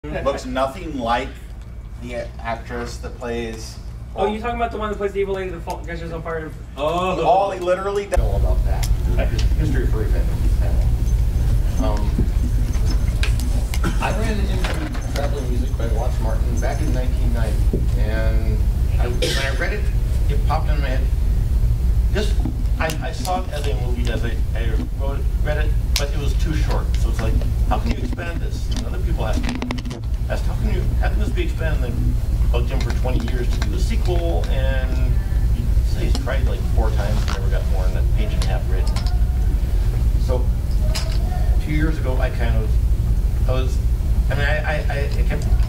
Looks nothing like the actress that plays. Oh, you talking about the one that plays the evil lady that catches on fire? Oh, all he literally does. All about that. History of furry fandom. I ran into traveling music by Watts Martin back in 1990, and when I read it, it popped in my head. I saw it as a movie, as I read it, but it was too short. So it's like, how can you expand this? And other people asked how can this be expanded? And they bugged him for 20 years to do a sequel, and he said he's tried like 4 times and never got more than a page and a half written. So 2 years ago, I kept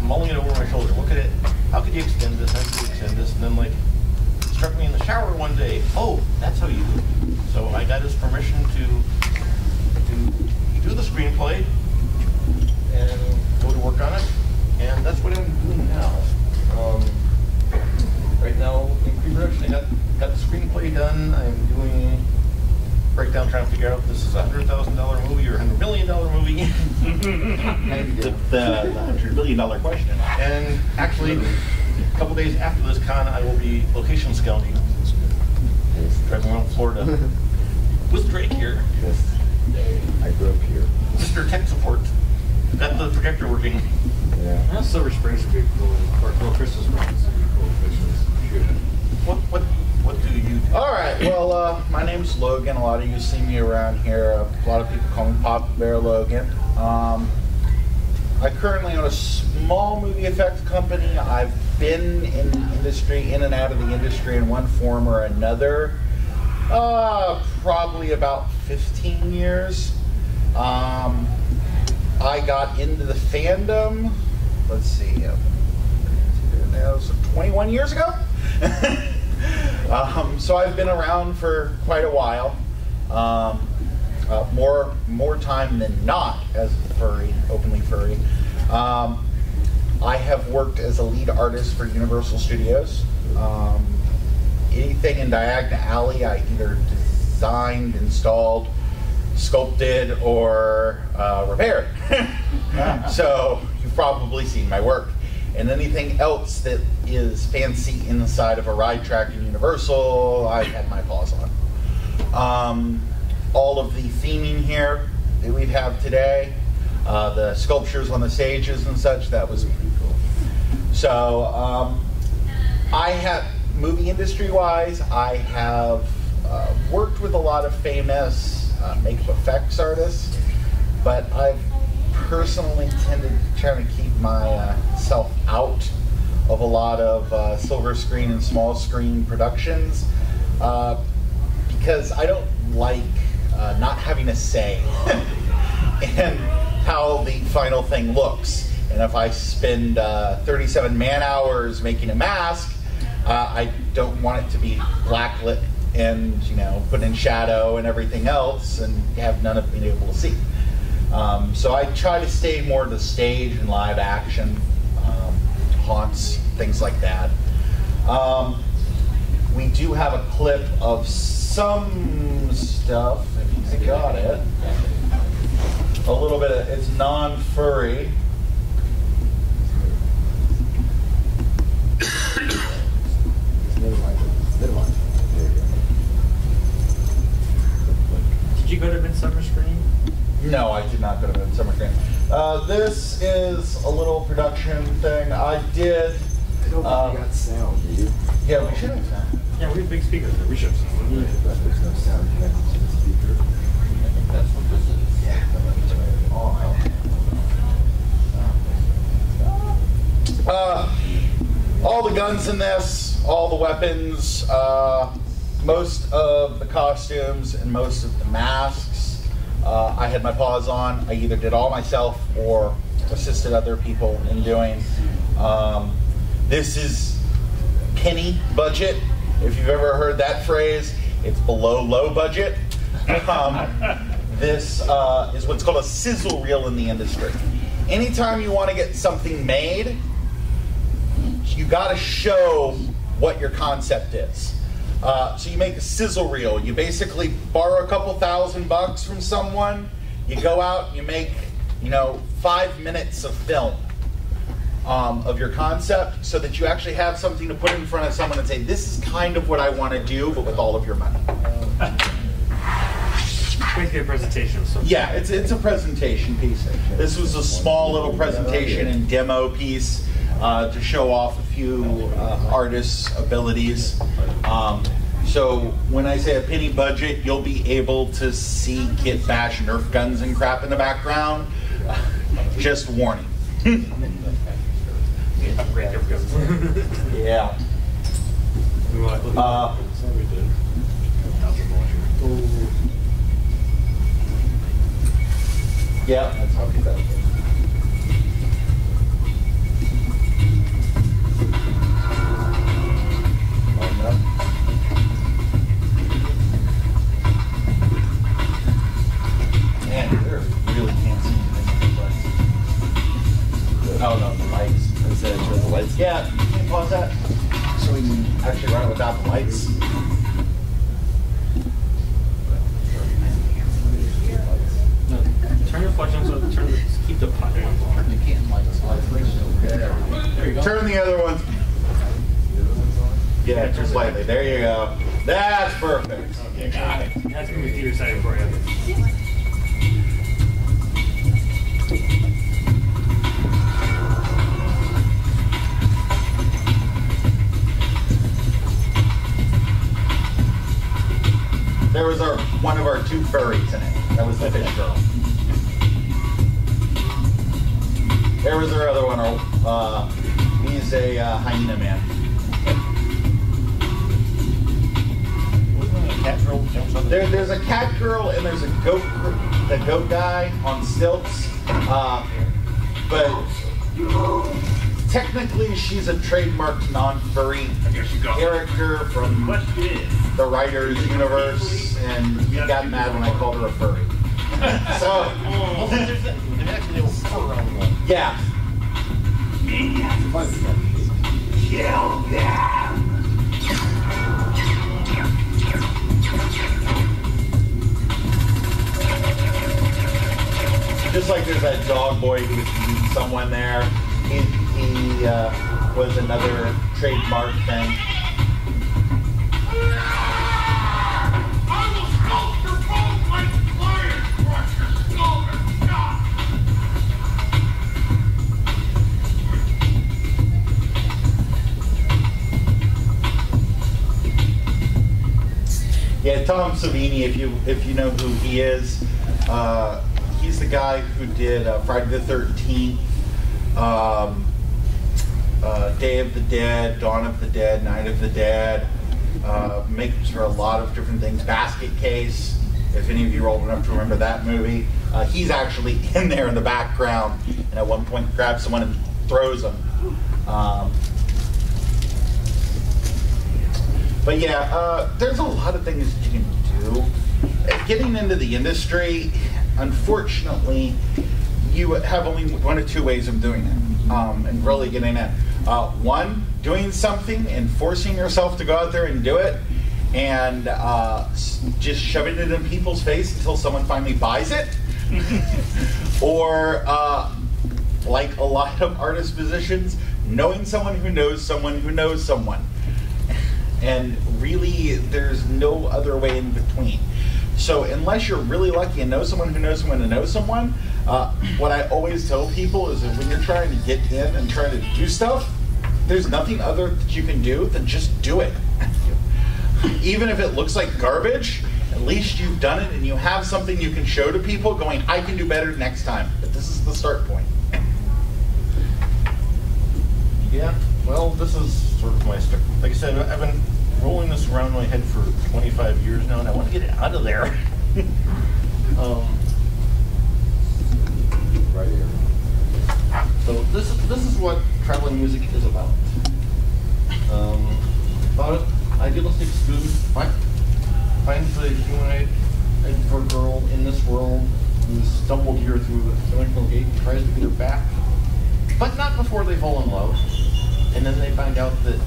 mulling it over my shoulder. How could you extend this? How could you extend this? And then like, it struck me in the shower one day. Oh, that's how you do it. So I got his permission to do the screenplay and go to work on it. And that's what I'm doing now. Right now in pre-production, I got the screenplay done. I'm doing breakdown, trying to figure out if this is a $100,000 movie or a $100 million movie. the $100 million question. And actually, a couple days after this con, I will be location scouting, driving around Florida with Drake here. Yes, I grew up here. Mr. Tech Support. Got the projector working. Yeah. Silver Springs would be cool. Or Crystal Springs would be cool. What do you do? All right. Well, my name's Logan. A lot of you see me around here. A lot of people call me Papa Bear Logan. I currently own a small movie effects company. I've been in and out of the industry in one form or another. Probably about 15 years. I got into the fandom, let's see, now, so 21 years ago. So I've been around for quite a while. More time than not as a furry, openly furry. I have worked as a lead artist for Universal Studios. Anything in Diagon Alley, I either designed, installed, sculpted, or repaired. So you've probably seen my work. And anything else that is fancy inside of a ride track in Universal, I've had my paws on. All of the theming here that we have today, the sculptures on the stages and such, that was pretty cool. So I have, movie industry-wise, I have worked with a lot of famous makeup effects artists, but I've personally tended to try to keep myself out of a lot of silver screen and small screen productions because I don't like not having a say in how the final thing looks. And if I spend 37 man-hours making a mask, I don't want it to be blacklit and put in shadow and everything else and have none of being able to see. So I try to stay more to the stage and live action, haunts, things like that. We do have a clip of some stuff, if you got it. A little bit of, it's non-furry. Did you go to Midsummer Screen? No, I did not go to Midsummer Screen. This is a little production thing. I did. I don't think you got sound, do you? Yeah, we should have sound. Yeah, we have big speakers. We should have sound. But there's no sound connected to the speaker. I think that's what this is. Yeah. All the guns in this, all the weapons, most of the costumes and most of the masks, I had my paws on. I either did all myself or assisted other people in doing. This is penny budget. If you've ever heard that phrase, it's below low budget. This is what's called a sizzle reel in the industry. Anytime you want to get something made, you got to show what your concept is. So you make a sizzle reel. You basically borrow a couple $1,000 from someone. You go out, you make 5 minutes of film. of your concept so that you actually have something to put in front of someone and say, this is kind of what I want to do, but with all of your money. Basically a presentation. So. Yeah, it's a presentation piece. This was a small little presentation and demo piece to show off a few artists' abilities. So when I say a penny budget, you'll be able to see Kit bash Nerf guns and crap in the background. Just warning. Yeah. Yeah, that's how we do it. Man, there really can't see anything. Oh no, the lights. I said, turn the lights. Yeah, can you pause that? So we can actually run it without the lights. Turn your flex on so keep the pot on. You can't like There you go. Turn the other ones. Yeah, just slightly. There you go. That's perfect. You got it. That's gonna be theater side for you. There was one of our 2 furries in it. That was the fish girl. There was our other one. He's a hyena man. There's a cat girl and there's a goat guy on stilts. But technically she's a trademarked non-furry character from the writer's universe, and he got mad when I called her a furry. So, yeah. Kill them! Just like there's that dog boy who was eating someone there. He was another trademark thing. Yeah, Tom Savini, if you know who he is, he's the guy who did Friday the 13th, Day of the Dead, Dawn of the Dead, Night of the Dead, makes for a lot of different things. Basket Case, if any of you are old enough to remember that movie. He's actually in there in the background, and at one point grabs someone and throws them. But yeah, there's a lot of things you can do. Getting into the industry, unfortunately, you have only 1 or 2 ways of doing it, and really getting in. One, doing something and forcing yourself to go out there and do it, and just shoving it in people's face until someone finally buys it. Or, like a lot of artist positions, knowing someone who knows someone who knows someone. And really, there's no other way in between. So unless you're really lucky and know someone who knows someone who knows someone, what I always tell people is that when you're trying to get in and trying to do stuff, there's nothing other that you can do than just do it. Even if it looks like garbage, at least you've done it and you have something you can show to people going, I can do better next time. But this is the start point. Yeah, well, this is sort of my stuff. Like I said, I've been rolling this around my head for 25 years now, and I want to get it out of there. Right here. So this is what traveling music is about. About it, idealistic student finds the humanoid for a girl in this world who's stumbled here through the dimensional gate and tries to get her back, but not before they fall in love. And then they find out that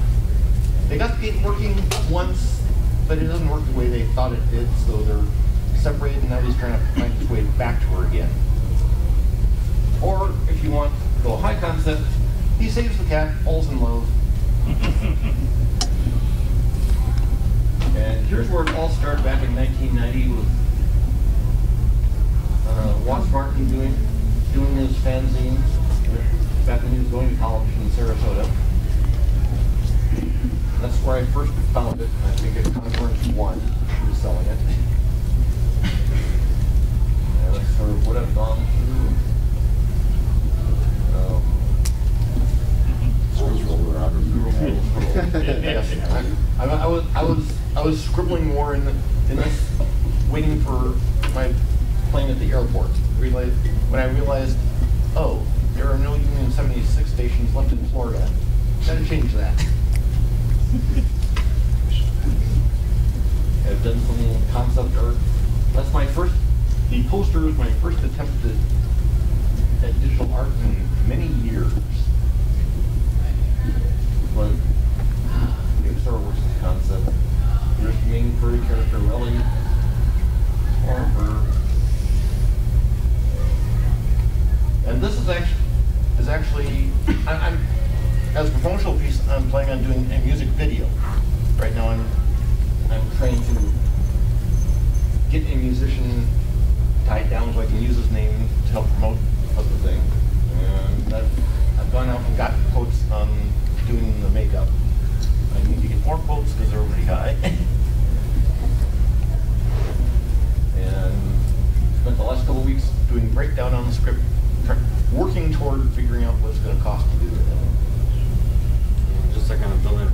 they got the gate working once, but it doesn't work the way they thought it did, so they're separated, and now he's trying to find his way back to her again. Or, if you want to go high concept, he's he saves the cat, falls in love. And here's where it all started back in 1990 with Watts Martin doing his fanzine back when he was going to college in Sarasota. And that's where I first found it. I think at Conference 1, he was selling it. And that's sort of what I've gone through. Yes. I was scribbling more in this, waiting for my plane at the airport. When I realized, oh, there are no Union 76 stations left in Florida. Gotta change that. I've done some concept art. That's my first. The poster was my first attempt at digital art in many years. But it Star Wars concept. There's the main furry character, Ellie, or her. And this is actually I'm as a promotional piece, I'm planning on doing a music video. Right now I'm trying to get a musician tied down so I can use his name to help promote the thing. And I've gone out and got quotes on doing the makeup. I need to get more quotes because they're really high. And spent the last couple of weeks doing breakdown on the script, working toward figuring out what it's going to cost to do it. Just like kind of building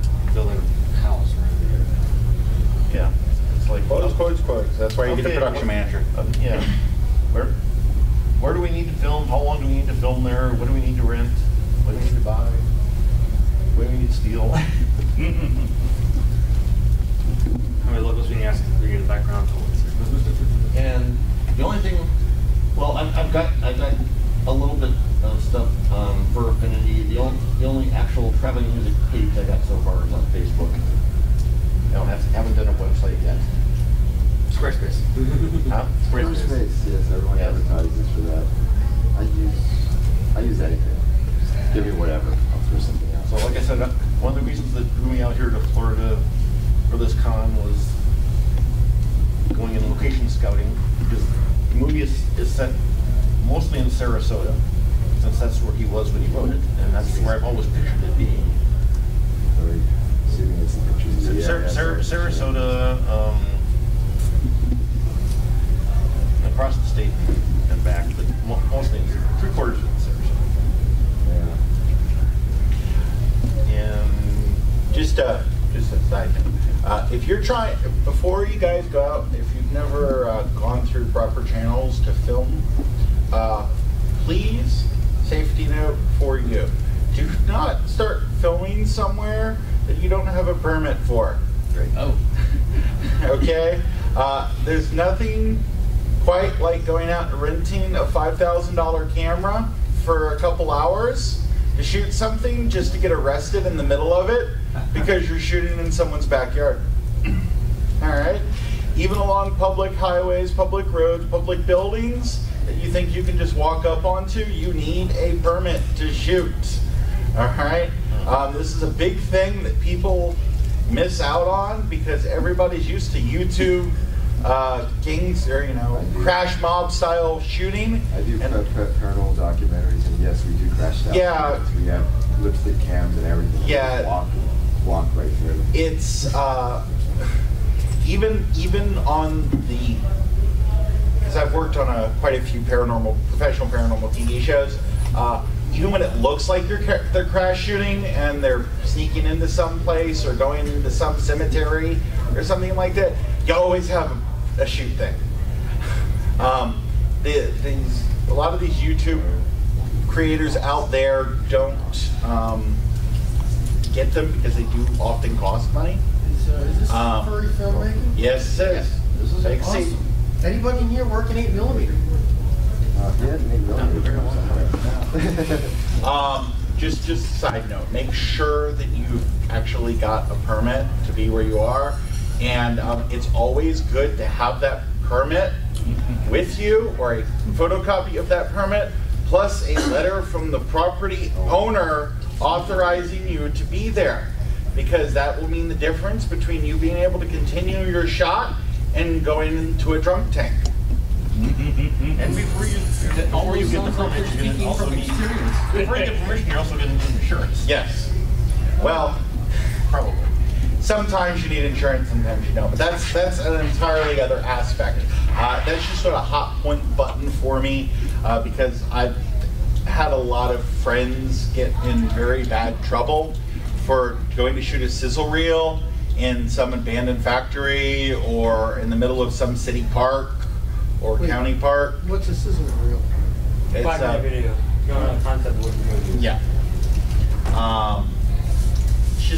a house, right? Yeah, it's like Quotes. That's why you get a production manager. Yeah. Where do we need to film? How long do we need to film there? What do we need to rent? What do we need to buy? What do we need to steal? How many logos we need to ask to get the background? And the only thing, well, I've got a little bit of stuff for Affinity. The only actual traveling music page I got so far is on Facebook. I haven't done a website yet. Squarespace. Huh? Squarespace, yes, everyone advertises for that. I use anything. Just give me whatever. I'll throw something out. So like I said, one of the reasons that drew me out here to Florida for this con was going in location scouting, because the movie is set mostly in Sarasota, since that's where he was when he wrote it, and that's where I've always pictured it being. Really shooting at some pictures. Sarasota, across the state and back, but mostly 3/4 of Sarasota. Yeah. And Just a side note. If you're trying, before you guys go out, if you've never gone through proper channels to film, please, safety note for you, do not start filming somewhere that you don't have a permit for. Great. Oh. Okay? There's nothing quite like going out and renting a $5,000 camera for a couple hours to shoot something just to get arrested in the middle of it because you're shooting in someone's backyard. All right? Even along public highways, public roads, public buildings that you think you can just walk up onto, you need a permit to shoot. All right? This is a big thing that people miss out on because everybody's used to YouTube gangs or crash mob style shooting. I do paranormal documentaries, and yes, we do crash documentaries. Yeah. We have lipstick cams and everything. Yeah. Walk right through. It's even on the, because I've worked on quite a few professional paranormal TV shows. Even when it looks like they're crash shooting and they're sneaking into some place or going into some cemetery or something like that, you always have a shoot thing. A lot of these YouTube creators out there don't get them because they do often cost money. Is this furry filmmaking? Yes, it is. This is Take a awesome. seat. Anybody in here working 8mm? Yeah, maybe Just a side note, make sure that you've actually got a permit to be where you are. And it's always good to have that permit with you, or a photocopy of that permit, plus a letter from the property owner authorizing you to be there, because that will mean the difference between you being able to continue your shot and going into a drunk tank. And before you get the permit, you're gonna also need, before you get permission, you're also going to need insurance. Yes. Well, Probably. sometimes you need insurance, sometimes you don't. But that's an entirely other aspect. That's just sort of hot point button for me, because I've had a lot of friends get in very bad trouble for going to shoot a sizzle reel in some abandoned factory or in the middle of some city park or county park. What's a sizzle reel? It's 5-minute video. Going on concept of what you're going to do. yeah. It's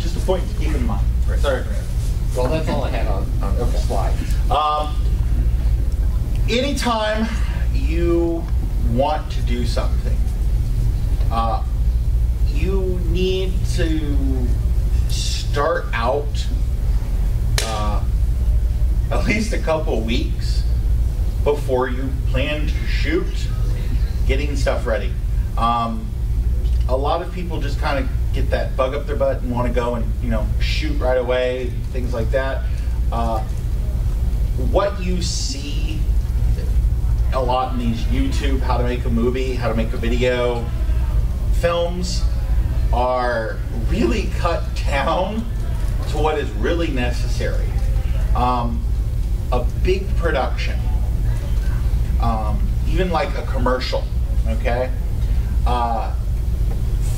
just a point to keep in mind. Sorry, Brad. Well, that's all I had on the slide. Anytime you want to do something, you need to start out at least a couple weeks before you plan to shoot, getting stuff ready. A lot of people just kind of get that bug up their butt and want to go and shoot right away, things like that. What you see a lot in these YouTube how to make a movie, how to make a video films are really cut down to what is really necessary. A big production, even like a commercial, okay?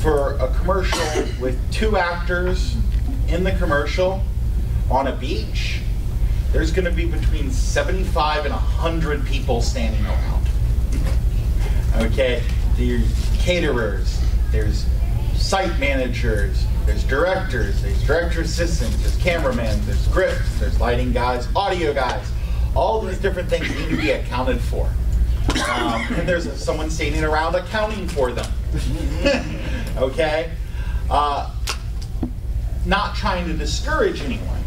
For a commercial with 2 actors in the commercial on a beach, there's going to be between 75 and 100 people standing around. Okay, there's caterers, there's site managers, there's directors, there's director assistants, there's cameramen, there's grips, there's lighting guys, audio guys. All these different things need to be accounted for. And there's someone standing around accounting for them. Okay? Not trying to discourage anyone,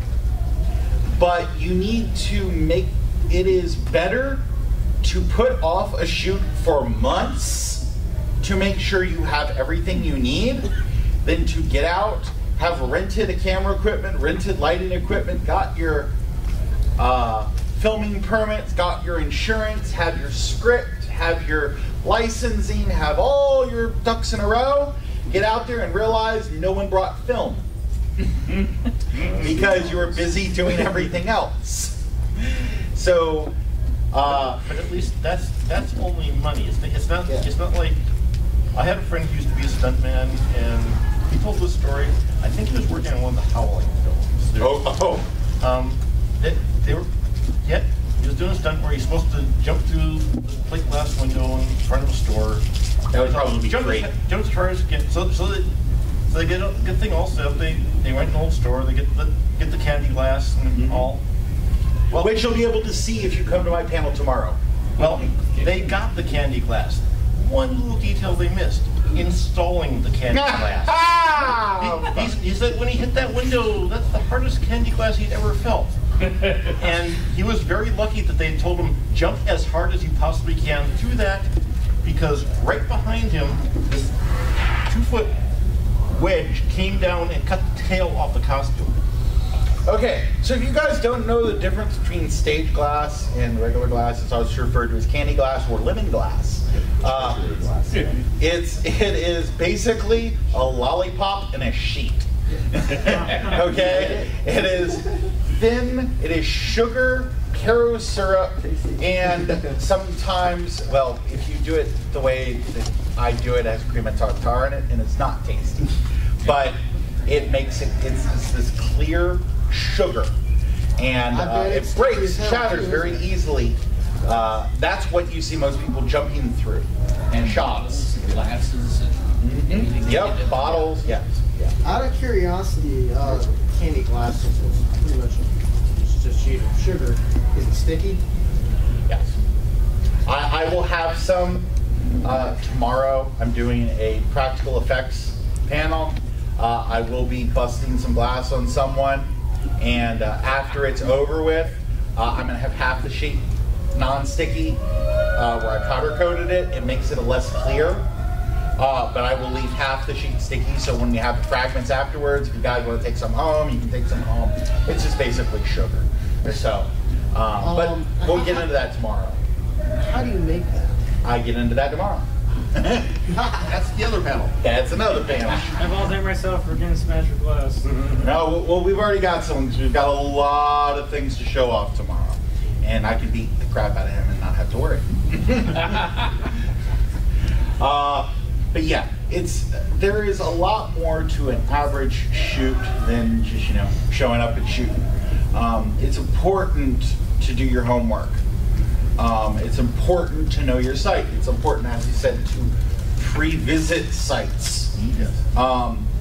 but you need to make it is better to put off a shoot for months to make sure you have everything you need than to get out, have rented a camera equipment, rented lighting equipment, got your filming permits, got your insurance, have your script, have your licensing, have all your ducks in a row, get out there and realize no one brought film because you were busy doing everything else. So, but at least that's only money. It's not like, I had a friend who used to be a stuntman, and he told this story. I think he was working on one of the Howling films. He was doing a stunt where he's supposed to jump through the plate glass window in front of a store. That would probably be great. Jump the cars, so they get a good thing all set up. They went in an old store. They get the candy glass and all. Well, which you'll be able to see if you come to my panel tomorrow. Well, they got the candy glass. One little detail they missed: installing the candy glass. He said when he hit that window, that's the hardest candy glass he'd ever felt. And he was very lucky that they told him jump as hard as you possibly can through that, because right behind him, this 2-foot wedge came down and cut the tail off the costume. Okay, so if you guys don't know the difference between stage glass and regular glass, it's also referred to as candy glass or lemon glass. It is basically a lollipop and a sheet. Okay, it is thin. It is sugar, caro syrup, and sometimes, well, if you do it the way that I do it, it has cream and tartar in it, and it's not tasty. But it makes it's this clear sugar, and it breaks, shatters very easily. That's what you see most people jumping through, and shots. Glasses and Yep, bottles, yes. Yeah. Out of curiosity, candy glass is pretty much just a sheet of sugar. Is it sticky? Yes. I will have some tomorrow. I'm doing a practical effects panel. I will be busting some glass on someone, and after it's over with, I'm going to have half the sheet non-sticky where I powder coated it. It makes it less clear. But I will leave half the sheet sticky, so when you have the fragments afterwards, if you guys want to take some home, you can take some home. It's just basically sugar. So, but we'll get into that tomorrow. How do you make that? I get into that tomorrow. That's the other panel. That's another panel. I volunteer myself for getting smashed with glass. No, well, we've already got some. We've got a lot of things to show off tomorrow, and I can beat the crap out of him and not have to worry. But yeah, there is a lot more to an average shoot than just showing up and shooting. It's important to do your homework. It's important to know your site. It's important, as you said, to pre-visit sites. Yes.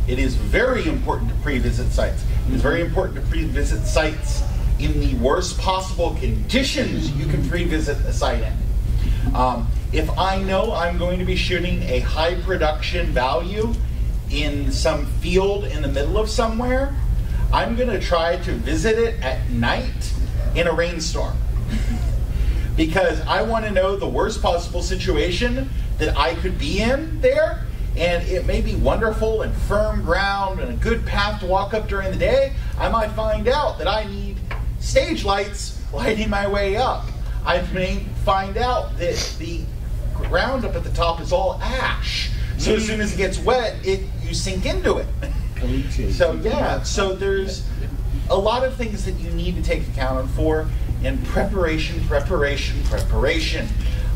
It is very important to pre-visit sites. It is very important to pre-visit sites in the worst possible conditions you can pre-visit a site in. If I know I'm going to be shooting a high production value in some field in the middle of somewhere, I'm going to try to visit it at night in a rainstorm. Because I want to know the worst possible situation that I could be in there, and it may be wonderful and firm ground and a good path to walk up during the day. I might find out that I need stage lights lighting my way up. I may find out that the ground up at the top is all ash. So as soon as it gets wet, you sink into it. So yeah, so there's a lot of things that you need to take account for. And preparation.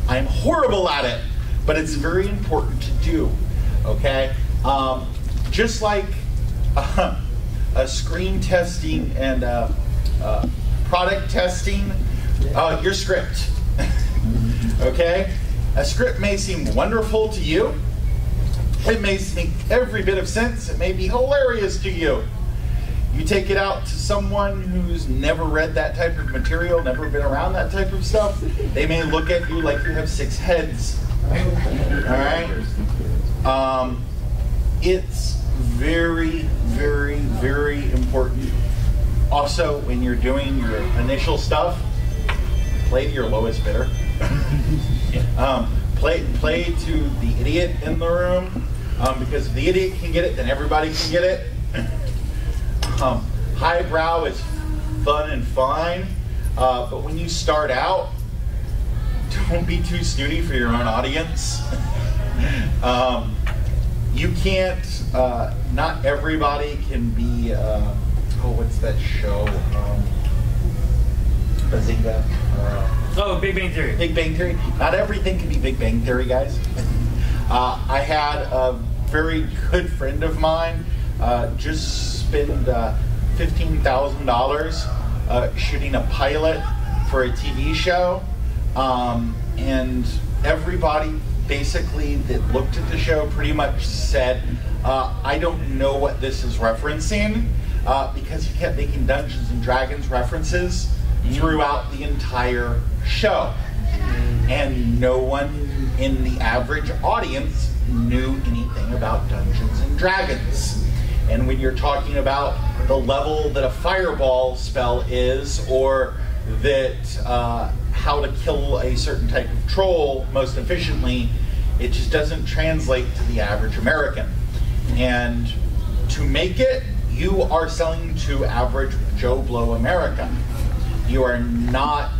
I'm horrible at it, but it's very important to do, okay? Just like a screen testing and product testing, your script, okay? A script may seem wonderful to you. It may make every bit of sense. It may be hilarious to you. You take it out to someone who's never read that type of material, never been around that type of stuff, they may look at you like you have 6 heads. All right? It's very, very, very important. Also, when you're doing your initial stuff, play to your lowest bidder. Play to the idiot in the room, because if the idiot can get it, then everybody can get it. Highbrow is fun and fine, but when you start out, don't be too snooty for your own audience. You can't, not everybody can be, what's that show? Bazinga? Big Bang Theory. Big Bang Theory. Not everything can be Big Bang Theory, guys. I had a very good friend of mine just spend $15,000 shooting a pilot for a TV show, and everybody basically that looked at the show pretty much said, I don't know what this is referencing, because he kept making Dungeons and Dragons references throughout the entire show, and no one in the average audience knew anything about Dungeons and Dragons. And when you're talking about the level that a fireball spell is, or that how to kill a certain type of troll most efficiently, it just doesn't translate to the average American. And to make it, you are selling to average Joe Blow America. You are not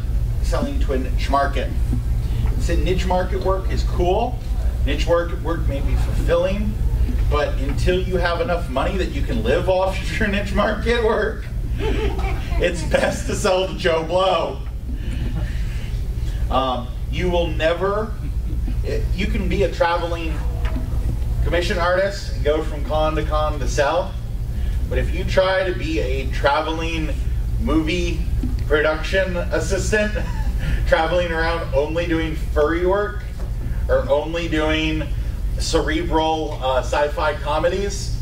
selling to a niche market. So niche market work is cool. Niche market work may be fulfilling. But until you have enough money that you can live off your niche market work, it's best to sell to Joe Blow. You will never, you can be a traveling commission artist and go from con to sell, but if you try to be a traveling movie production assistant, traveling around only doing furry work, or only doing cerebral sci-fi comedies,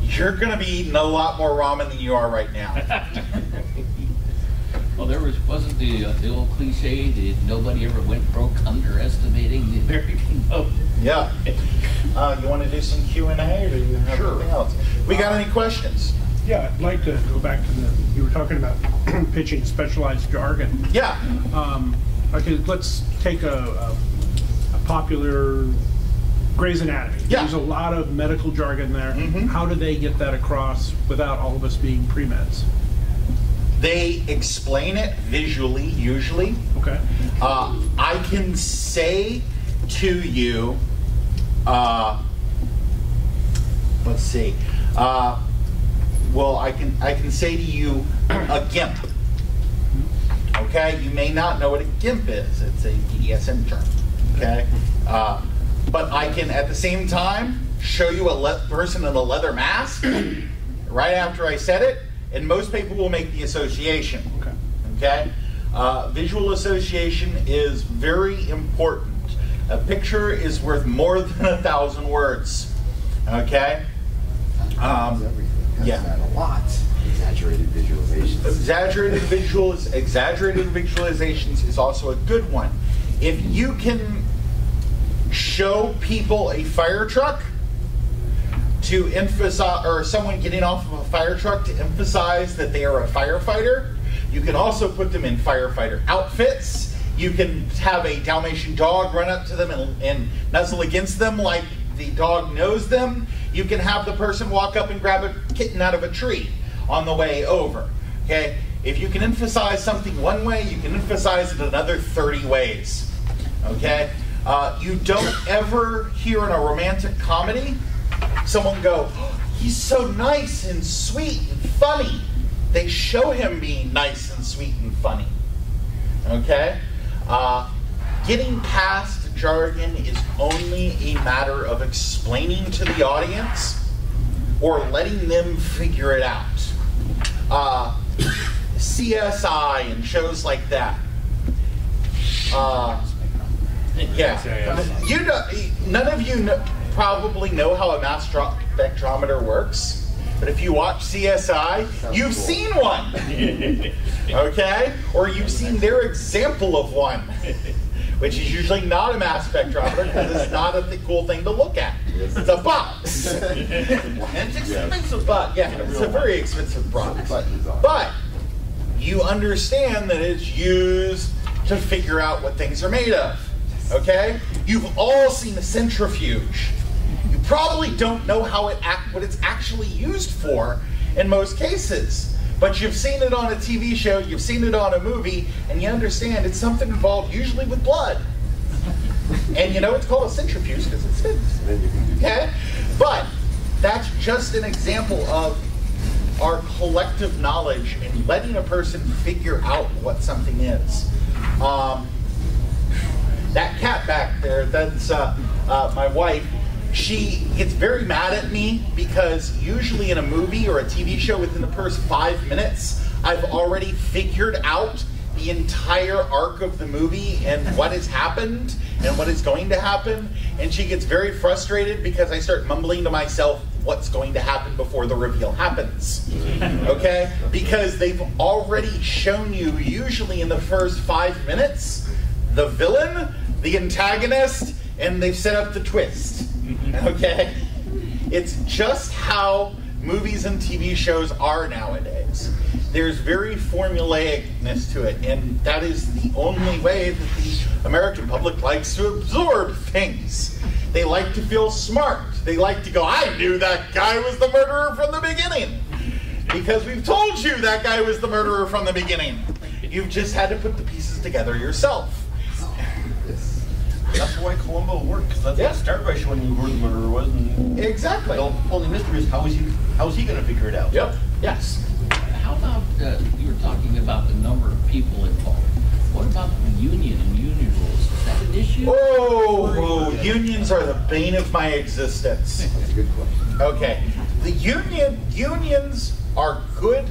you're going to be eating a lot more ramen than you are right now. Well, wasn't the old cliche that nobody ever went broke underestimating the American vote? Yeah. You want to do some Q&A, or do you have anything else? We got any questions? Yeah, I'd like to go back to you were talking about pitching specialized jargon. Yeah. Okay, let's take a popular Grey's Anatomy. Yeah. There's a lot of medical jargon there. Mhm. How do they get that across without all of us being pre-meds? They explain it visually, usually. Okay. I can say to you, let's see. Well, I can say to you a GIMP. Okay, you may not know what a GIMP is. It's a BDSM term. Okay, but I can at the same time show you a person in a leather mask right after I said it, and most people will make the association. Okay, visual association is very important. A picture is worth more than 1,000 words. Okay. Everything. Yeah. That a lot. Exaggerated visualizations. Exaggerated visualizations is also a good one. If you can show people a fire truck to emphasize, or someone getting off of a fire truck to emphasize that they are a firefighter, you can also put them in firefighter outfits. You can have a Dalmatian dog run up to them and nuzzle against them like the dog knows them. You can have the person walk up and grab a kitten out of a tree on the way over. Okay? If you can emphasize something one way, you can emphasize it another 30 ways. Okay? You don't ever hear in a romantic comedy someone go, oh, he's so nice and sweet and funny. They show him being nice and sweet and funny. Okay? Getting past jargon is only a matter of explaining to the audience or letting them figure it out. CSI and shows like that. Yeah. You know, none of you probably know how a mass spectrometer works, but if you watch CSI, you've seen one. Okay? Or you've seen their example of one. Which is usually not a mass spectrometer because it's not a cool thing to look at. It's a box. And it's expensive, but yeah, it's a very expensive product. But you understand that it's used to figure out what things are made of. Okay? You've all seen a centrifuge. You probably don't know what it's actually used for in most cases. But you've seen it on a TV show, you've seen it on a movie, and you understand it's something involved usually with blood. And you know it's called a centrifuge because it spins. Okay? But that's just an example of our collective knowledge in letting a person figure out what something is. That cat back there, that's my wife. She gets very mad at me because usually in a movie or a TV show within the first 5 minutes, I've already figured out the entire arc of the movie and what has happened and what is going to happen. And she gets very frustrated because I start mumbling to myself what's going to happen before the reveal happens. Okay? Because they've already shown you, usually in the first 5 minutes, the villain, the antagonist, and they've set up the twist. Okay? It's just how movies and TV shows are nowadays. There's very formulaicness to it, and that is the only way that the American public likes to absorb things. They like to feel smart. They like to go, I knew that guy was the murderer from the beginning. Because we've told you that guy was the murderer from the beginning. You've just had to put the pieces together yourself. That's why Columbo worked, because that's what started by showing you who the murderer was. And exactly. The only mystery is how is he going to figure it out? Yep. Yes. How about, you were talking about the number of people involved. What about the union and union rules? Is that an issue? Oh, unions are the bane of my existence. That's a good question. Okay. The unions are good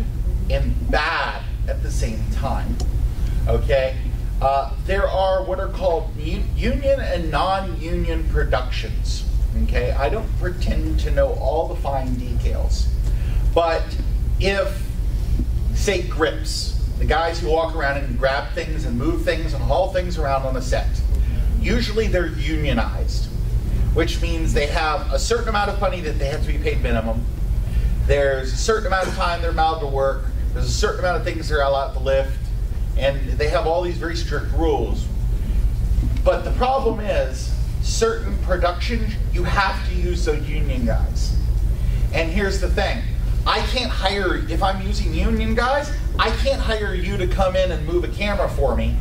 and bad at the same time. Okay? There are what are called union and non-union productions. Okay? I don't pretend to know all the fine details. But if, say, grips, the guys who walk around and grab things and move things and haul things around on a set, usually they're unionized, which means they have a certain amount of money that they have to be paid minimum. There's a certain amount of time they're allowed to work. There's a certain amount of things they're allowed to lift. And they have all these very strict rules. But the problem is, certain productions, you have to use those union guys. And here's the thing. I can't hire, if I'm using union guys, I can't hire you to come in and move a camera for me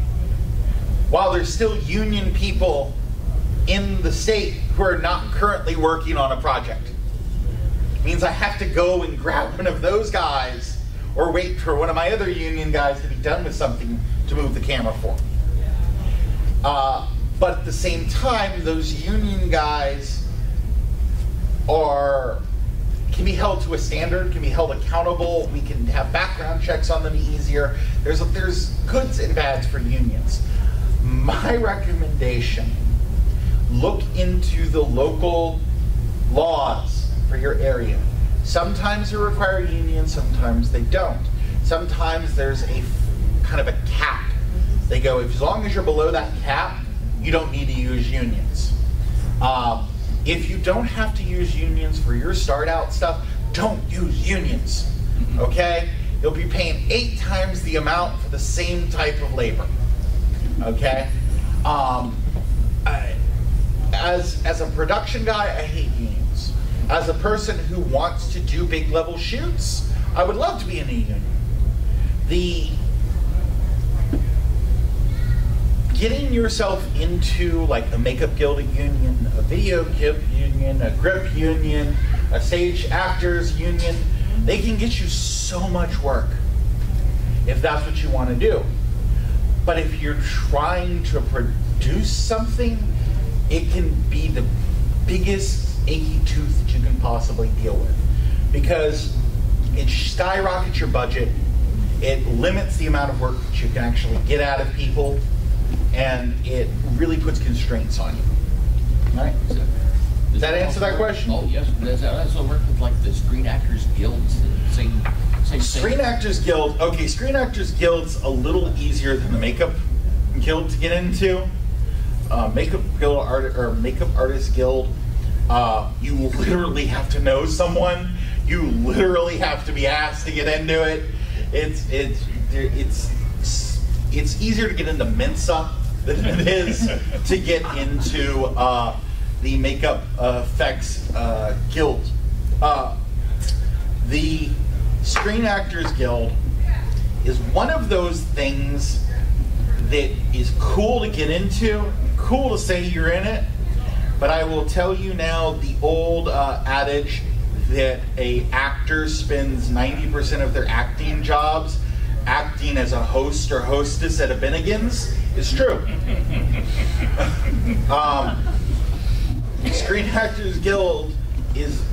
while there's still union people in the state who are not currently working on a project. It means I have to go and grab one of those guys or wait for one of my other union guys to be done with something to move the camera for me. But at the same time, those union guys can be held to a standard, can be held accountable. We can have background checks on them easier. There's goods and bads for unions. My recommendation, look into the local laws for your area. Sometimes they require unions, sometimes they don't. Sometimes there's a kind of a cap. They go, as long as you're below that cap, you don't need to use unions. If you don't have to use unions for your start out stuff, don't use unions, okay? You'll be paying 8 times the amount for the same type of labor, okay? As a production guy, I hate unions. As a person who wants to do big level shoots, I would love to be in a union. Getting yourself into like a makeup guild union, a video guild union, a grip union, a stage actors union, they can get you so much work if that's what you want to do. But if you're trying to produce something, it can be the biggest achy tooth that you can possibly deal with, because it skyrockets your budget, it limits the amount of work that you can actually get out of people, and it really puts constraints on you. All right? Does that answer that question? Oh, yes. Does that also work with like the Screen Actors Guilds? Same Screen Actors Guild. Okay, Screen Actors Guild's a little easier than the Makeup Guild to get into. Makeup Artist Guild. You literally have to know someone. You literally have to be asked to get into it. It's easier to get into Mensa than it is to get into the Makeup Effects Guild. The Screen Actors Guild is one of those things that is cool to get into, cool to say you're in it, but I will tell you now the old adage that a actor spends 90% of their acting jobs acting as a host or hostess at a Bennigan's is true. Screen Actors Guild is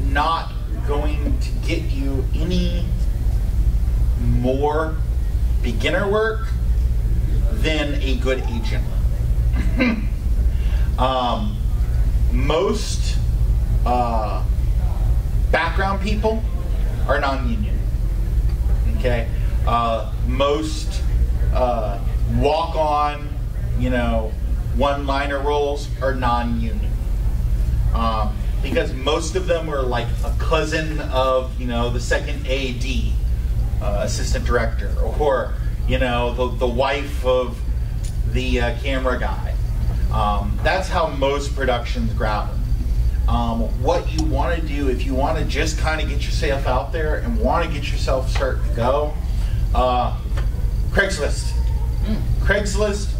not going to get you any more beginner work than a good agent. Most background people are non-union. Okay, most walk-on, one-liner roles are non-union. Because most of them are like a cousin of, the second AD, assistant director, or, the wife of the camera guy. That's how most productions grab them. What you want to do, if you want to just kind of get yourself out there and want to get yourself starting to go, Craigslist. Craigslist,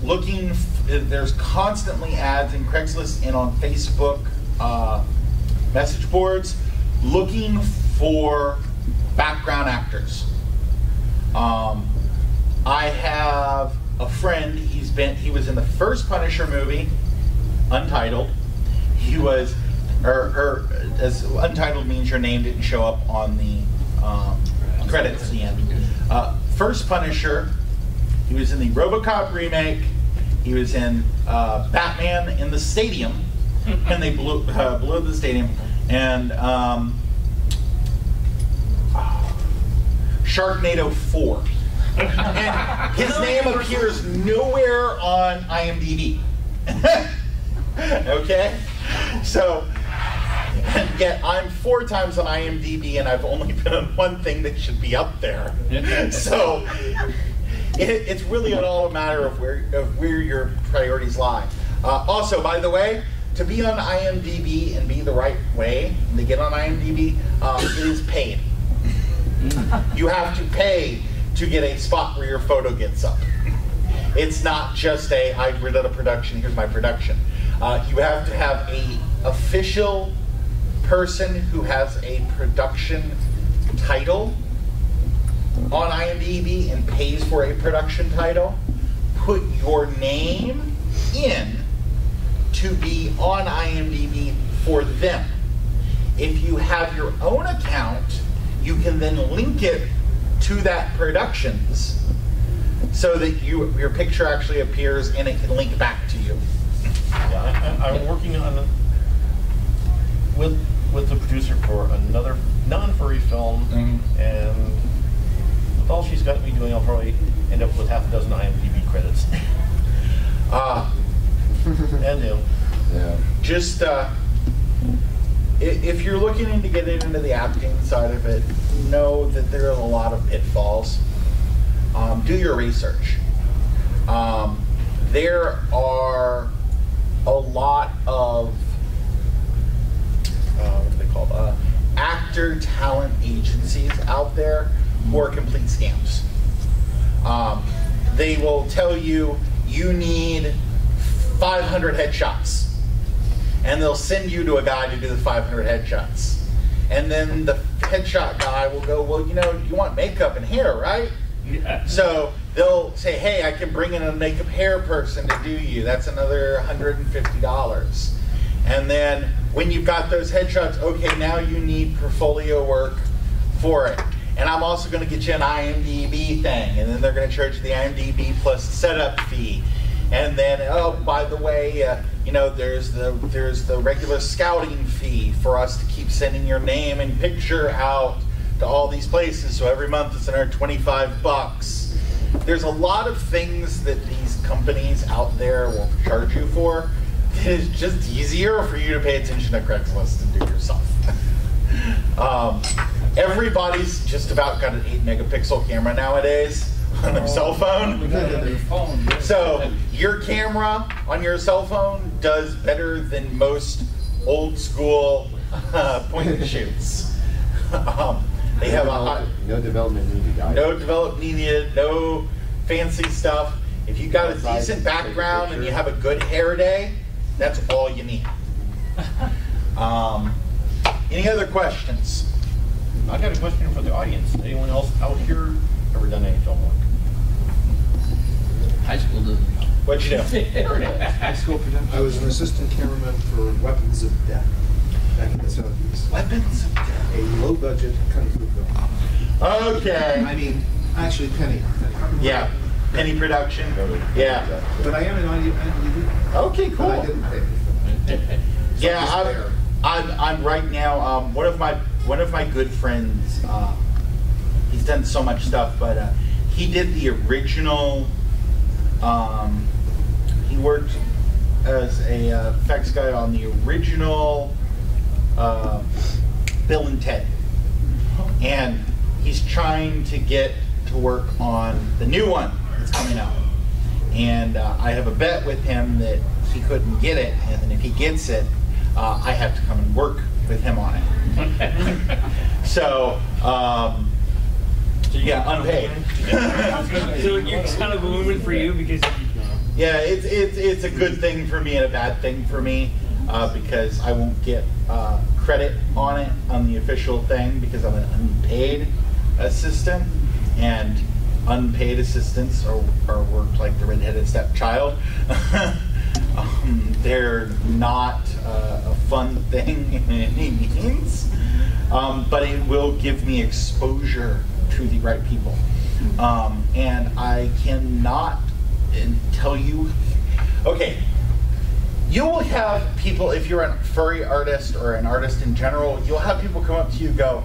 there's constantly ads in Craigslist and on Facebook message boards looking for background actors. I have a friend, he was in the first Punisher movie, Untitled. He was, as Untitled means your name didn't show up on the credits at the end. First Punisher, he was in the RoboCop remake, he was in Batman in the Stadium, and they blew the stadium, and Sharknado 4. And his name appears nowhere on IMDb. Okay? So, and yet I'm 4 times on IMDb and I've only been on one thing that should be up there. So, it's really all a matter of where your priorities lie. Also, by the way, to be on IMDb and be the right way, and to get on IMDb, it is paid. You have to pay to get a spot where your photo gets up. It's not just I did a production, here's my production. You have to have a official person who has a production title on IMDb and pays for a production title, put your name in to be on IMDb for them. If you have your own account, you can then link it to that productions so that your picture actually appears and it can link back to you. Yeah, I'm working on with the producer for another non-furry film, and with all she's got me doing, I'll probably end up with half a dozen IMDb credits. And Yeah. Just if you're looking into getting into the acting side of it, know that there are a lot of pitfalls. Do your research. There are a lot of what are they called? Actor talent agencies out there who are complete scams. They will tell you need 500 headshots, and they'll send you to a guy to do the 500 headshots, and then the headshot guy will go, well, you want makeup and hair, right? Yeah. So they'll say, hey, I can bring in a makeup hair person to do you. That's another $150. And then when you've got those headshots, okay, now you need portfolio work for it. And I'm also going to get you an IMDb thing, and then they're going to charge you the IMDb plus setup fee. And then, oh, by the way, there's the regular scouting fee for us to keep sending your name and picture out to all these places. So every month it's another $25. There's a lot of things that these companies out there will charge you for. It's just easier for you to pay attention to Craigslist and do it yourself. Everybody's just about got an 8-megapixel camera nowadays on their cell phone. So your camera on your cell phone does better than most old school point and shoots. They have no development needed. No development needed, no fancy stuff. If you got a decent background and you have a good hair day, that's all you need. Any other questions? I got a question for the audience. Anyone else out here ever done any film work? High school doesn't count. What'd you do? High school production. I was an assistant cameraman for Weapons of Death back in the 70s. Weapons of Death. A low-budget kung fu film. Okay. I mean, actually, penny. Yeah. Penny production. Yeah. But I am an IMDb. Okay, cool. But I didn't pay. So Yeah, I'm right now. One of my good friends. He's done so much stuff, but he did the original. He worked as a effects guy on the original Bill and Ted, and he's trying to get to work on the new one that's coming out. And I have a bet with him that he couldn't get it, and then if he gets it, I have to come and work with him on it. So yeah, unpaid. So you're kind of blooming for you because. Yeah, it's a good thing for me and a bad thing for me because I won't get credit on it on the official thing because I'm an unpaid assistant, and unpaid assistants are worked like the redheaded stepchild. They're not a fun thing in any means, but it will give me exposure to the right people. And I cannot tell you, okay, you will have people, if you're a furry artist or an artist in general, you'll have people come up to you and go,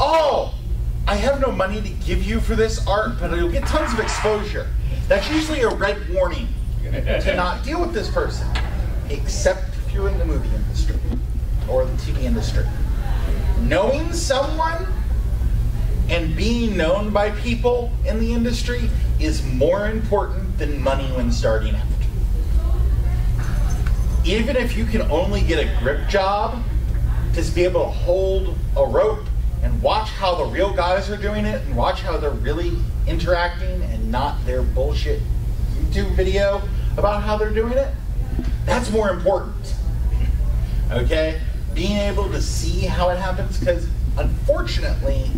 oh, I have no money to give you for this art, but you'll get tons of exposure. That's usually a red warning to not deal with this person, except if you're in the movie industry or the TV industry. Knowing someone and being known by people in the industry is more important than money when starting out. even if you can only get a grip job, to be able to hold a rope and watch how the real guys are doing it and watch how they're really interacting and not their bullshit YouTube video about how they're doing it, that's more important. Okay? Being able to see how it happens, because unfortunately,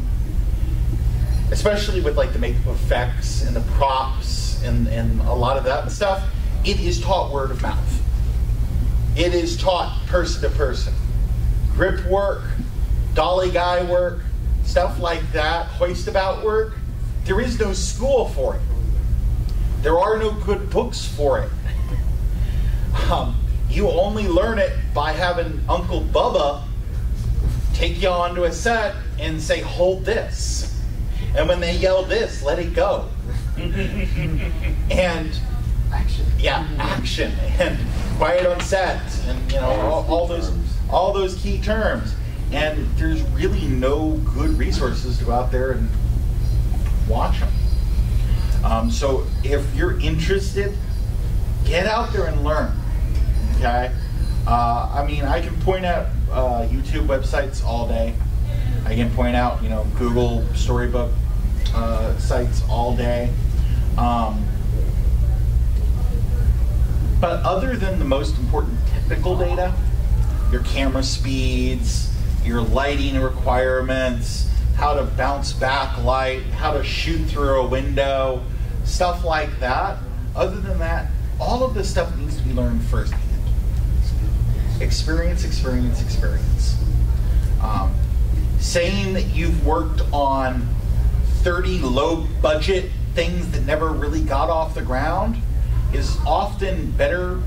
especially with like the makeup effects and the props and a lot of that stuff, it is taught word of mouth. It is taught person to person. Grip work, dolly guy work, stuff like that, hoist about work, there is no school for it. There are no good books for it. You only learn it by having Uncle Bubba take you onto a set and say, hold this. And when they yell this, let it go. And action. Yeah, action. And quiet on set. And you know, all those key terms. And there's really no good resources to go out there and watch them. So if you're interested, get out there and learn. Okay? I mean, I can point out YouTube websites all day. I can point out, you know, Google storybook sites all day. But other than the most important technical data, your camera speeds, your lighting requirements, how to bounce back light, how to shoot through a window, stuff like that. Other than that, all of this stuff needs to be learned firsthand. Experience, experience, experience. Saying that you've worked on 30 low-budget things that never really got off the ground is often better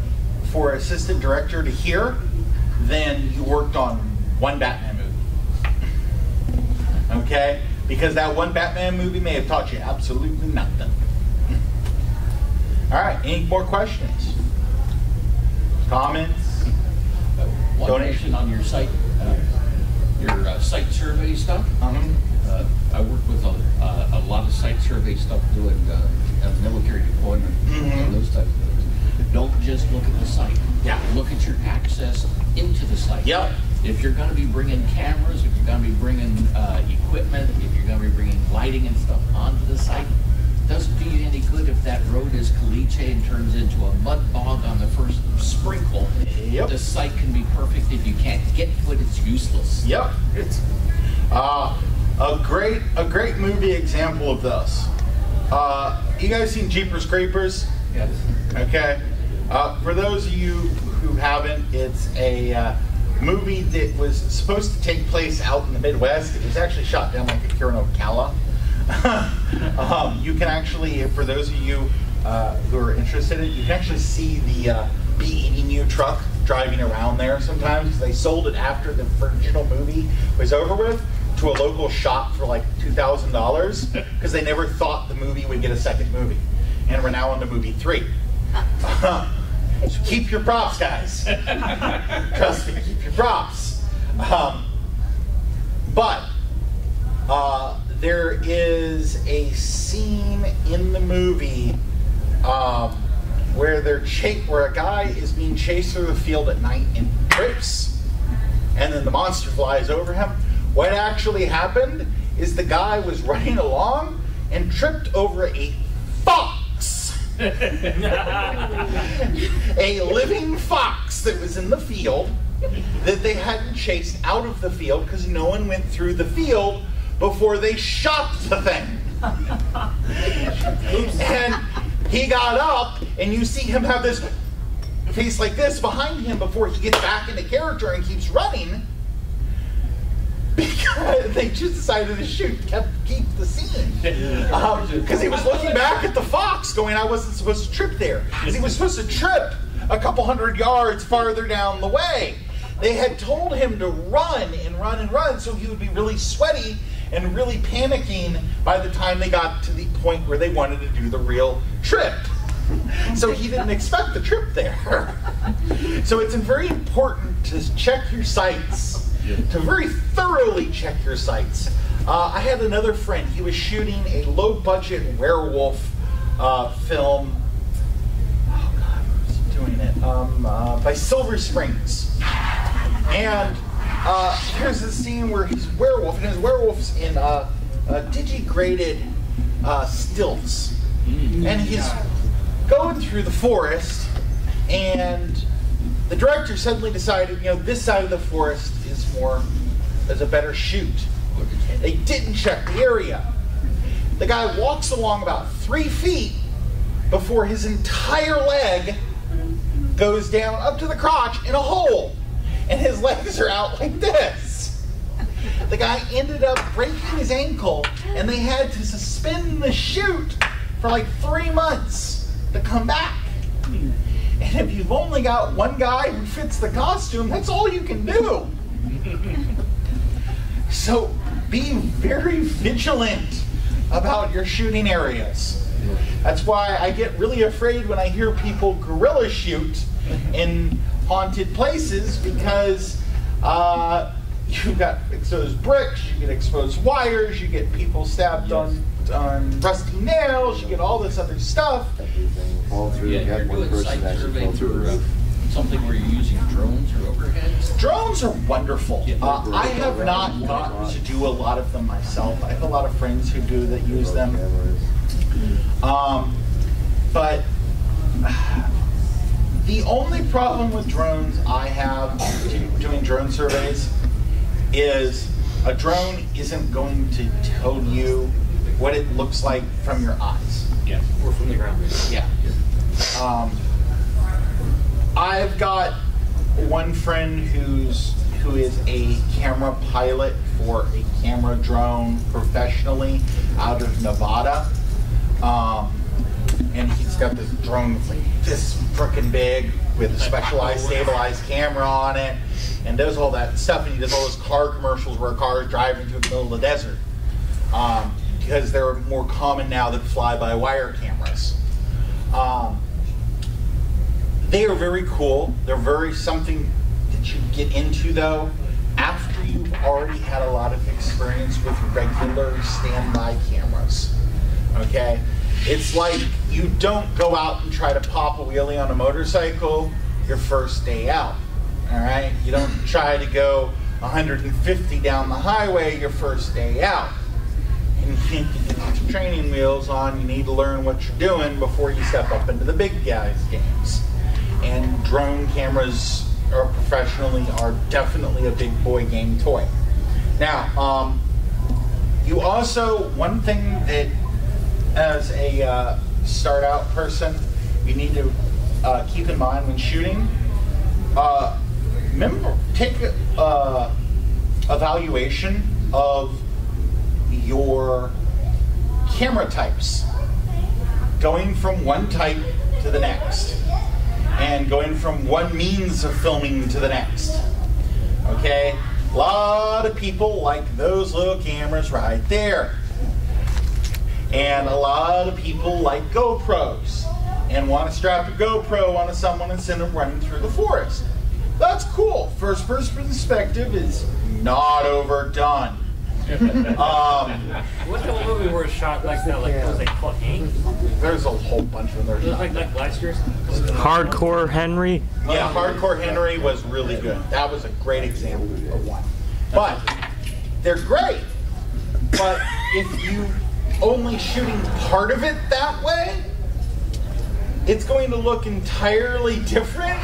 for an assistant director to hear than you worked on one Batman movie. Okay? Because that one Batman movie may have taught you absolutely nothing. All right, any more questions? Comments? One question on your site site survey stuff. I work with a lot of site survey stuff doing military deployment and those types of things. Don't just look at the site. Yeah. Look at your access into the site. Yep. If you're going to be bringing cameras, if you're going to be bringing equipment, if you're going to be bringing lighting and stuff onto the site, it doesn't do you any good if that road is caliche and turns into a mud bog on the first sprinkle. Yep. The site can be perfect. If you can't get to it, it's useless. Yep. It's a great movie example of this. You guys seen Jeepers Creepers? Yes. Okay. For those of you who haven't, it's a movie that was supposed to take place out in the Midwest. It was actually shot down like here in Ocala. You can actually, for those of you who are interested in it, you can actually see the B-82 truck driving around there sometimes, because they sold it after the original movie was over with to a local shop for like $2,000 because they never thought the movie would get a second movie. And we're now on to movie 3. So keep your props, guys. Trust me, keep your props. But there is a scene in the movie where where a guy is being chased through the field at night and trips, and then the monster flies over him. What actually happened is the guy was running along and tripped over a fox. A living fox that was in the field that they hadn't chased out of the field because no one went through the field before they shot the thing. And he got up, and you see him have this face like this behind him before he gets back into character and keeps running, because they just decided to keep the scene. Because he was looking back at the fox going, I wasn't supposed to trip there. Because he was supposed to trip a couple hundred yards farther down the way. They had told him to run and run and run, so he would be really sweaty and really panicking by the time they got to the point where they wanted to do the real trip. So he didn't expect the trip there. So it's very important to check your sites, to very thoroughly check your sites. I had another friend, he was shooting a low-budget werewolf film. Oh God, what was he doing it? by Silver Springs. And here's the scene where he's werewolf, and his werewolf's in digigraded stilts. And he's going through the forest, and the director suddenly decided, this side of the forest is a better shoot. They didn't check the area. The guy walks along about 3 feet before his entire leg goes down up to the crotch in a hole, and his legs are out like this. The guy ended up breaking his ankle, and they had to suspend the shoot for like 3 months to come back. And if you've only got one guy who fits the costume, that's all you can do. So be very vigilant about your shooting areas. That's why I get really afraid when I hear people guerrilla shoot in haunted places, because you've got exposed bricks, you get exposed wires, you get people stabbed on rusty nails, you get all this other stuff. Fall through. Yeah, you're doing site survey for something where you're using drones or overheads. Drones are wonderful. I have not gotten to do a lot of them myself. I have a lot of friends who do that use them. But the only problem with drones I have doing drone surveys is a drone isn't going to tell you what it looks like from your eyes. Yeah, or from the ground. Yeah. I've got one friend who is a camera pilot for a camera drone professionally out of Nevada. And he's got this drone like this frickin' big with a specialized stabilized camera on it, and does all that stuff, and he does all those car commercials where cars driving through the middle of the desert. Because they're more common now than fly-by-wire cameras. They are very cool. They're very something that you get into, though, after you've already had a lot of experience with regular standby cameras. Okay? It's like you don't go out and try to pop a wheelie on a motorcycle your first day out. All right? You don't try to go 150 down the highway your first day out. And you can't get your training wheels on. You need to learn what you're doing before you step up into the big guys' games. And drone cameras are definitely a big boy game toy. Now, you also, one thing that as a start out person, you need to keep in mind when shooting, take evaluation of your camera types, going from one type to the next, and going from one means of filming to the next. Okay? A lot of people like those little cameras right there. And a lot of people like GoPros and want to strap a GoPro onto someone and send them running through the forest. That's cool. First person perspective is not overdone. What's the movie where it's shot like that? Like, was it called Hank? There's a whole bunch of them. It was like last year's. Hardcore Henry? Yeah, Hardcore Henry was really good. That was a great example of one. But they're great. But if you only shooting part of it that way, it's going to look entirely different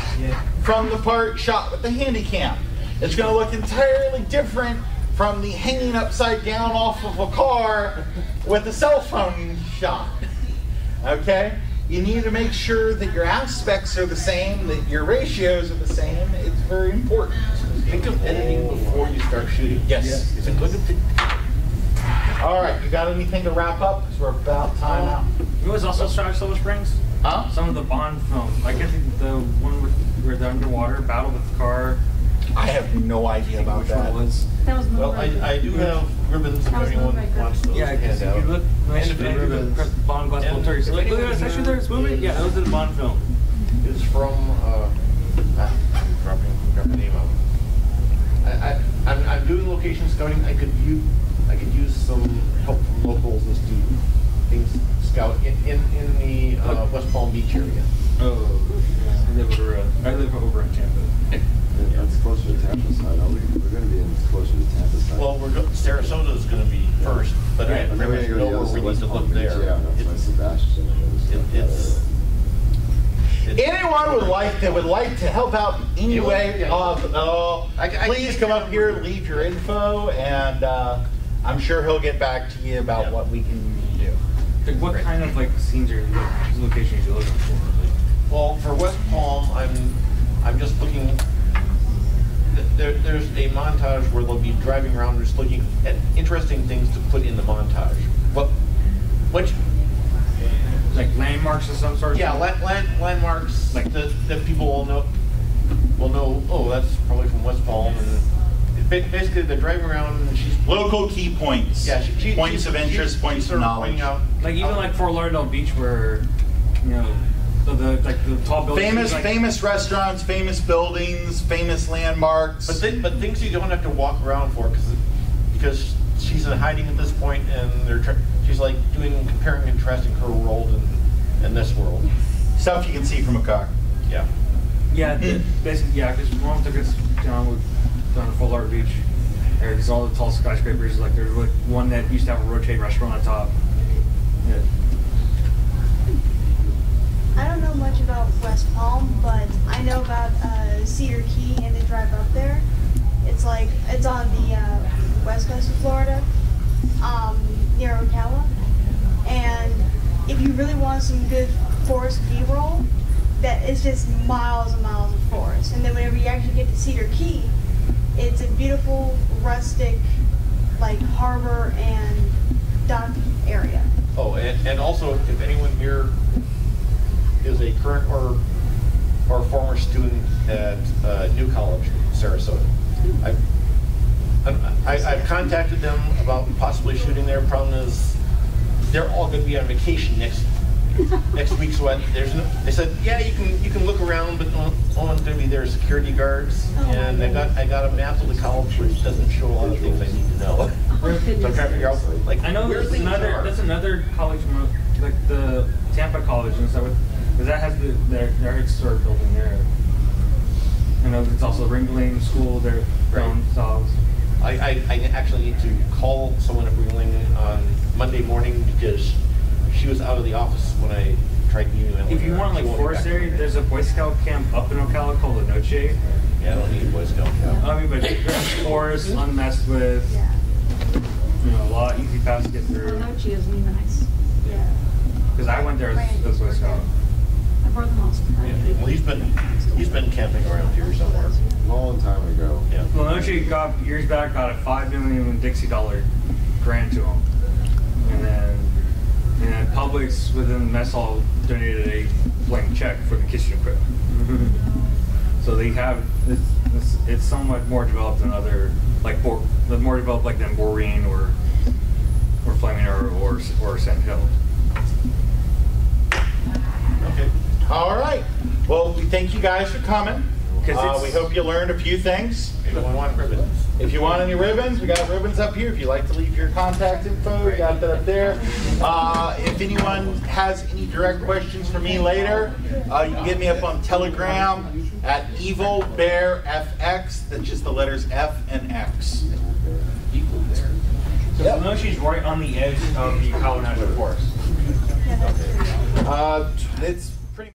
from the part shot with the Handycam. It's going to look entirely different from the hanging upside down off of a car with a cell phone shot. Okay? You need to make sure that your aspects are the same, that your ratios are the same. It's very important. Think of editing before you start shooting. Yes. It's a good thing. All right, you got anything to wrap up? Because we're about time out. It was also shot at Silver Springs. Huh? Some of the Bond film. Like I think the one where the underwater battle with the car. I have no idea about Which one that. it was. That was Well, I do have ribbons if anyone wants those. Yeah, because if you look, the Bond glass And filter, so like, look at this, actually there's movement. Yeah, that was in a Bond film. It's from I'm dropping the name out. I'm doing location scouting. I could use some help from locals as to things scout in the West Palm Beach area. Oh, I live over in Tampa. That's closer to Tampa side. We're going to be in closer to Tampa side. Well, Sarasota is going to be first, but I pretty much know where we need to look there. Yeah, that's my Sebastian. Anyone would like to help out in any way possible, please come up here, leave your info, and I'm sure he'll get back to you about what we can do. Like, what kind of like scenes or locations are you looking for? Like, well, for West Palm, I'm just looking. There's a montage where they'll be driving around just looking at interesting things to put in the montage. Which like landmarks of some sort? Yeah, landmarks like that people will know. Oh, that's probably from West Palm, and basically they're driving around and she's local key points. Yeah, points of interest, points of knowledge. Like even like Fort Lauderdale Beach, where you know the tall buildings. Famous restaurants, famous buildings, famous landmarks. But things you don't have to walk around for because she's in hiding at this point, and she's like comparing and contrasting her world and this world. Stuff you can see from a car. Yeah. Yeah, basically, yeah, because one took us down to Fort Lauderdale Beach. There's all the tall skyscrapers. Like there's like one that used to have a rotating restaurant on top. Yeah. I don't know much about West Palm, but I know about Cedar Key and the drive up there. It's on the west coast of Florida, near Ocala. And if you really want some good forest B-roll, that is just miles and miles of forest. And then whenever you actually get to Cedar Key, it's a beautiful rustic, like harbor and dock area. Oh, and also if anyone here is a current or former student at New College, Sarasota, I've contacted them about possibly shooting there. Problem is, they're all going to be on vacation next week, so they said, yeah, you can look around, but no one's going to be there. Security guards, and I got a map of the college which doesn't show a lot of things I need to know. So I'm trying to figure out, like, I know that's another college, like the Tampa College and stuff, because that has their historic building there. I know it's also Ringling School. They're down south. I actually need to call someone at Ringling on Monday morning because she was out of the office when I tried emailing her. If you want like forest area, there's a Boy Scout camp up in Ocala called the Noche. Yeah, I don't need a Boy Scout camp. I mean, but there's forest, unmessed with. Yeah. You know, a lot easy paths to get through. Noche is really nice. Yeah. Because I went there as Boy Scout. I brought them all. Yeah. Well, he's been camping around here somewhere. Long time ago. Yeah. Well, Noche years back got a $5 million Dixie grant to him, and then Publix within the mess hall donated a blank check for the kitchen equipment. So they have it's somewhat more developed than other more developed like than Boreen or Fleming or Sand Hill. Okay. All right. Well, we thank you guys for coming. We hope you learned a few things. Anyone want ribbons? If you want any ribbons, we got ribbons up here. If you'd like to leave your contact info, we got that up there. If anyone has any direct questions for me later, you can get me up on Telegram at EvilBearFX. That's just the letters F and X. Equal there. So yep. Noche's right on the edge of the Ocala National Forest. It's